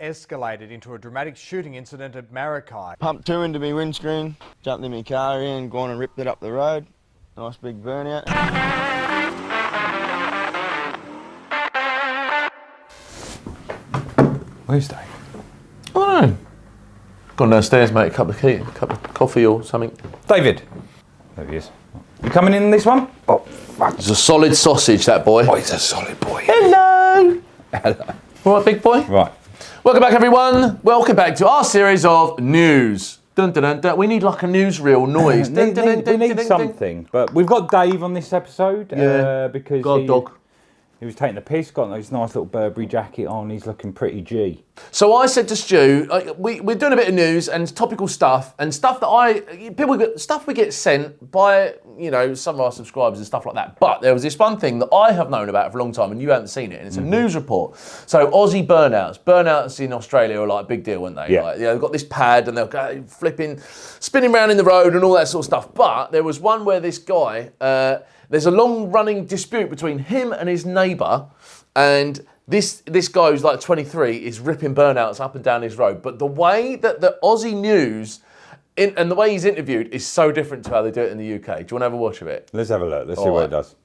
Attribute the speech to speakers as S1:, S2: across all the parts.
S1: escalated into a dramatic shooting incident at Maracay.
S2: Pumped two into my windscreen, jumped in my car in, gone and ripped it up the road. Nice big burnout.
S3: Where's Dave?
S4: I don't know. Gone downstairs, mate, a cup of coffee or something.
S3: David. There he is. You coming in this one?
S4: Oh, fuck. It's a solid sausage, that boy.
S3: Oh, he's a solid boy.
S4: Hello.
S3: Hello.
S4: All right, big boy?
S3: Right.
S4: Welcome back, everyone. Welcome back to our series of news. Dun, dun, dun, dun. We need like a newsreel noise.
S3: We need something. But we've got Dave on this episode because he was taking the piss, got his nice little Burberry jacket on, he's looking pretty G.
S4: So I said to Stu, we're doing a bit of news and topical stuff and stuff that stuff we get sent by, you know, some of our subscribers and stuff like that. But there was this one thing that I have known about for a long time and you haven't seen it, and it's a news report. So Aussie burnouts. Burnouts in Australia are like a big deal, weren't they?
S3: Yeah.
S4: Like, they've got this pad and they'll go spinning around in the road and all that sort of stuff. But there was one where this guy, there's a long-running dispute between him and his neighbour, and this guy who's like 23 is ripping burnouts up and down his road. But the way that the Aussie news and the way he's interviewed is so different to how they do it in the UK. Do you want to have a watch of it?
S3: Let's have a look. Let's see what it does.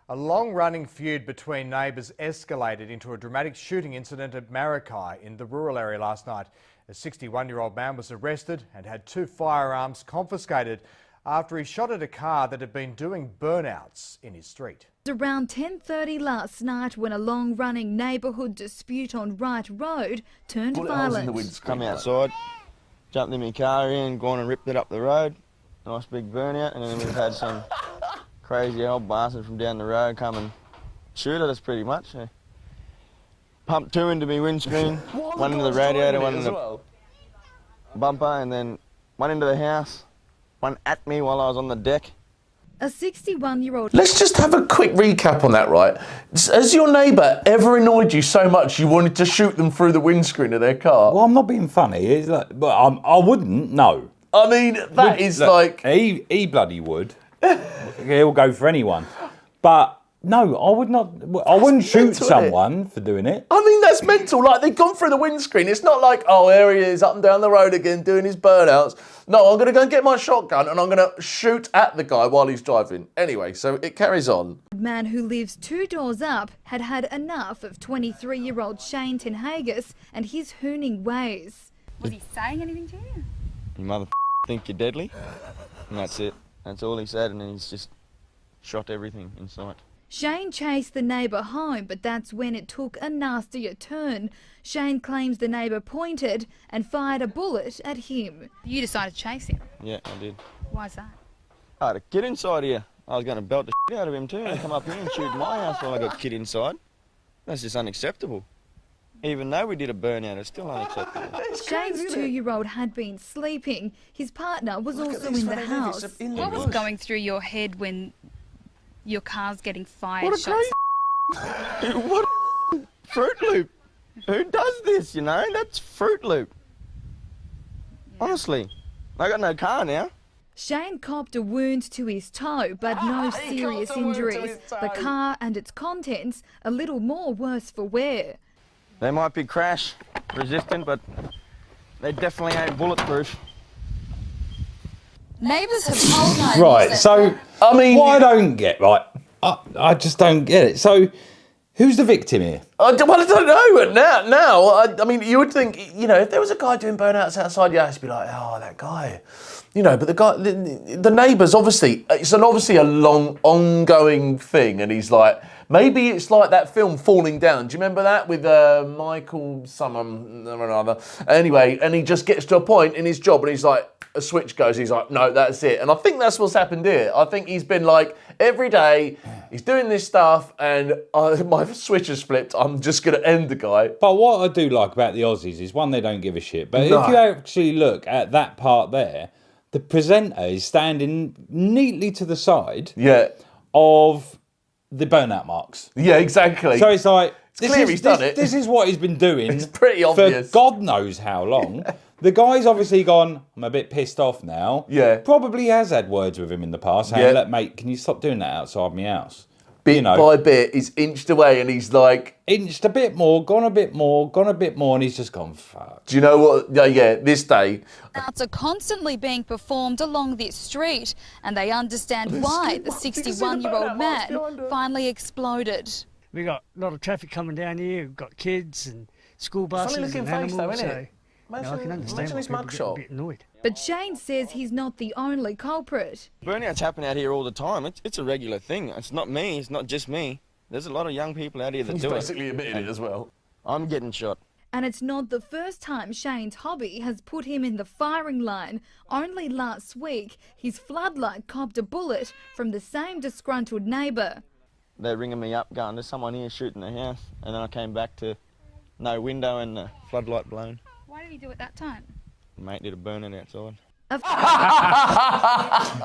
S1: A long-running feud between neighbours escalated into a dramatic shooting incident at Maracay in the rural area last night. A 61-year-old man was arrested and had 2 firearms confiscated after he shot at a car that had been doing burnouts in his street.
S5: Around 10:30 last night, when a long-running neighbourhood dispute on Wright Road turned violent.
S2: Come outside, jumped in my car in, gone and ripped it up the road. Nice big burnout, and then we've had some crazy old bastard from down the road come and shoot at us pretty much. Pumped 2 into my windscreen, one into the radiator, one into the bumper, and then one into the house. One at me while I was on the deck.
S5: A 61-year-old...
S4: Let's just have a quick recap on that, right? Has your neighbour ever annoyed you so much you wanted to shoot them through the windscreen of their car?
S3: Well, I'm not being funny. It's like, but I wouldn't, no.
S4: I mean, that is like...
S3: He bloody would. He'll go for anyone. But... no, I would not. I wouldn't shoot someone for doing it.
S4: I mean, that's mental. Like, they've gone through the windscreen. It's not like, oh, there he is, up and down the road again, doing his burnouts. No, I'm going to go and get my shotgun and I'm going to shoot at the guy while he's driving. Anyway, so it carries on.
S5: The man who lives 2 doors up had had enough of 23-year-old Shane Tenhagas and his hooning ways.
S6: Was he saying anything to you?
S2: You mother think you're deadly? And that's it. That's all he said, and then he's just shot everything in sight.
S5: Shane chased the neighbour home, but that's when it took a nastier turn. Shane claims the neighbour pointed and fired a bullet at him.
S6: You decided to chase him?
S2: Yeah, I did.
S6: Why's that?
S2: I had a kid inside here. I was going to belt the shit out of him too and come up here and shoot my house while I got a kid inside. That's just unacceptable. Even though we did a burnout, it's still unacceptable.
S5: Shane's 2-year-old had been sleeping. His partner was also in the house.
S6: What was going through your head when your car's getting fired?
S2: What a crazy... what a Fruit Loop. Who does this, you know? That's Fruit Loop. Yeah. Honestly. I got no car now.
S5: Shane copped a wound to his toe, but no serious injuries. The car and its contents a little more worse for wear.
S2: They might be crash resistant, but they definitely ain't bulletproof.
S6: Neighbours have told neighbours.
S3: Right, so I mean, what I don't get, right? I just don't get it. So, who's the victim here?
S4: Well, I don't know. But now, I mean, you would think, you know, if there was a guy doing burnouts outside your house, you'd be like, oh, that guy. You know, but the guy, the neighbours, obviously, it's obviously a long, ongoing thing, and he's like, maybe it's like that film Falling Down. Do you remember that with Michael someone or another? Anyway, and he just gets to a point in his job, and he's like, a switch goes, he's like, no, that's it. And I think that's what's happened here. I think he's been like, every day, he's doing this stuff, and my switch has flipped. I'm just going to end the guy.
S3: But what I do like about the Aussies is, one, they don't give a shit. But if you actually look at that part there, the presenter is standing neatly to the side of the burnout marks.
S4: Yeah, exactly.
S3: So it's like,
S4: this
S3: is what he's been doing.
S4: It's pretty obvious.
S3: For God knows how long. The guy's obviously gone, I'm a bit pissed off now.
S4: Yeah.
S3: Probably has had words with him in the past. Saying, look, mate, can you stop doing that outside my house?
S4: bit by bit, he's inched away and he's like...
S3: Inched a bit more, gone a bit more, gone a bit more, and he's just gone, fuck.
S4: Do you know what? Yeah, this day...
S6: Burnouts are constantly being performed along this street, and they understand why the 61-year-old man finally exploded.
S7: We got a lot of traffic coming down here. We've got kids and school buses and animals, so I can understand why people get a bit annoyed.
S5: But Shane says he's not the only culprit.
S2: Burnouts happen out here all the time. It's a regular thing. It's not me. It's not just me. There's a lot of young people out here that do it.
S4: He's basically admitted it as well.
S2: I'm getting shot.
S5: And it's not the first time Shane's hobby has put him in the firing line. Only last week, his floodlight copped a bullet from the same disgruntled neighbour.
S2: They're ringing me up going, there's someone here shooting the house. And then I came back to no window and the floodlight blown.
S6: Why did he do it that time?
S2: Mate did a burnout outside.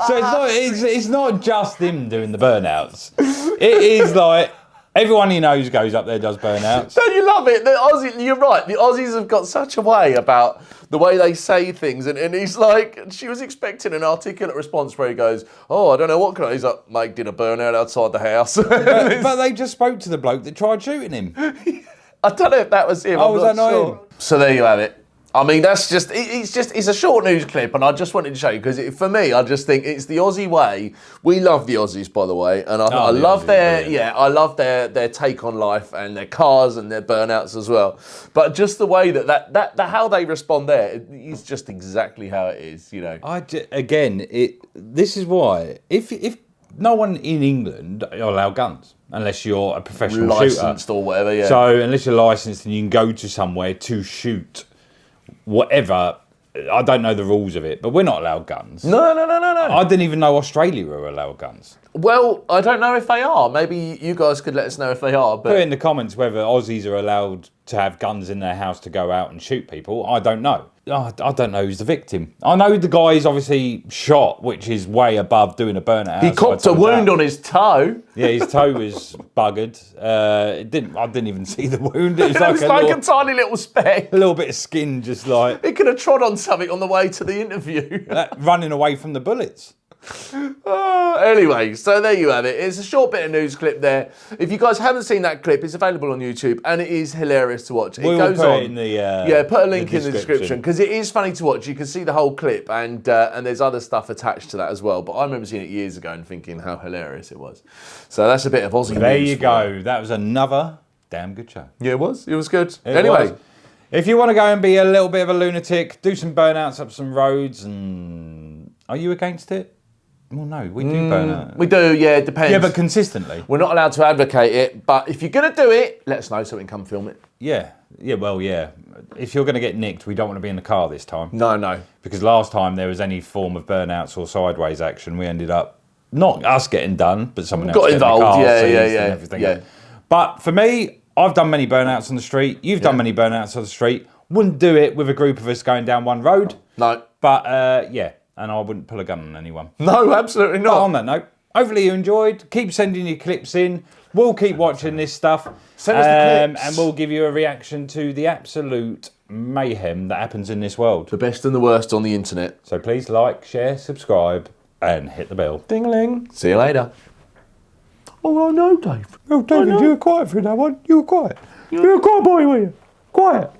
S3: So it's not just him doing the burnouts. It is like everyone he knows goes up there, does burnouts.
S4: Don't you love it? The Aussie, you're right. The Aussies have got such a way about the way they say things. And he's like, she was expecting an articulate response where he goes, oh, I don't know what can I... He's like, mate did a burnout outside the house.
S3: But they just spoke to the bloke that tried shooting him.
S4: I don't know if that was him.
S3: Oh, was that not him?
S4: So there you have it. I mean, that's just, it's a short news clip, and I just wanted to show you, because for me, I just think it's the Aussie way. We love the Aussies, by the way, and I love I love their take on life and their cars and their burnouts as well. But just the way that how they respond there is just exactly how it is, you know.
S3: This is why, if no one in England are allowed guns, unless you're a professional
S4: licensed
S3: shooter.
S4: or whatever, yeah.
S3: So unless you're licensed and you can go to somewhere to shoot whatever, I don't know the rules of it, but we're not allowed guns.
S4: No.
S3: I didn't even know Australia were allowed guns.
S4: Well, I don't know if they are. Maybe you guys could let us know if they are. But
S3: put in the comments whether Aussies are allowed to have guns in their house to go out and shoot people. I don't know. I don't know who's the victim. I know the guy is obviously shot, which is way above doing a burnout.
S4: He copped a wound on his toe.
S3: Yeah, his toe was buggered. I didn't even see the wound. It was
S4: like a tiny little speck.
S3: A little bit of skin, just like...
S4: He could have trod on something on the way to the interview.
S3: Running away from the bullets.
S4: Anyway, so there you have it. It's a short bit of news clip there. If you guys haven't seen that clip, it's available on YouTube and it is hilarious to watch. It goes on.
S3: In the,
S4: put a link in the description because it is funny to watch. You can see the whole clip and there's other stuff attached to that as well. But I remember seeing it years ago and thinking how hilarious it was. So that's a bit of Aussie news.
S3: There you go. That was another damn good show.
S4: Yeah, it was. It was good. Anyway.
S3: If you want to go and be a little bit of a lunatic, do some burnouts up some roads and... Are you against it? Well, no, we do burnout.
S4: We do, yeah, it depends.
S3: Yeah, but consistently.
S4: We're not allowed to advocate it, but if you're going to do it, let us know so we can come film it.
S3: Yeah. If you're going to get nicked, we don't want to be in the car this time.
S4: No.
S3: Because last time there was any form of burnouts or sideways action, we ended up, not us getting done, but someone else
S4: got involved,
S3: and everything.
S4: Yeah.
S3: But for me, I've done many burnouts on the street. You've done many burnouts on the street. Wouldn't do it with a group of us going down one road.
S4: No.
S3: But, and I wouldn't pull a gun on anyone.
S4: No, absolutely not.
S3: But on that note, hopefully you enjoyed. Keep sending your clips in. We'll keep watching this stuff.
S4: Send us the clips.
S3: And we'll give you a reaction to the absolute mayhem that happens in this world.
S4: The best and the worst on the internet.
S3: So please like, share, subscribe, and hit the bell.
S4: Ding-a-ling. See you later. Oh, I know, Dave.
S3: Oh, David, you were quiet for that one. You were quiet. You were a quiet boy, were you? Quiet.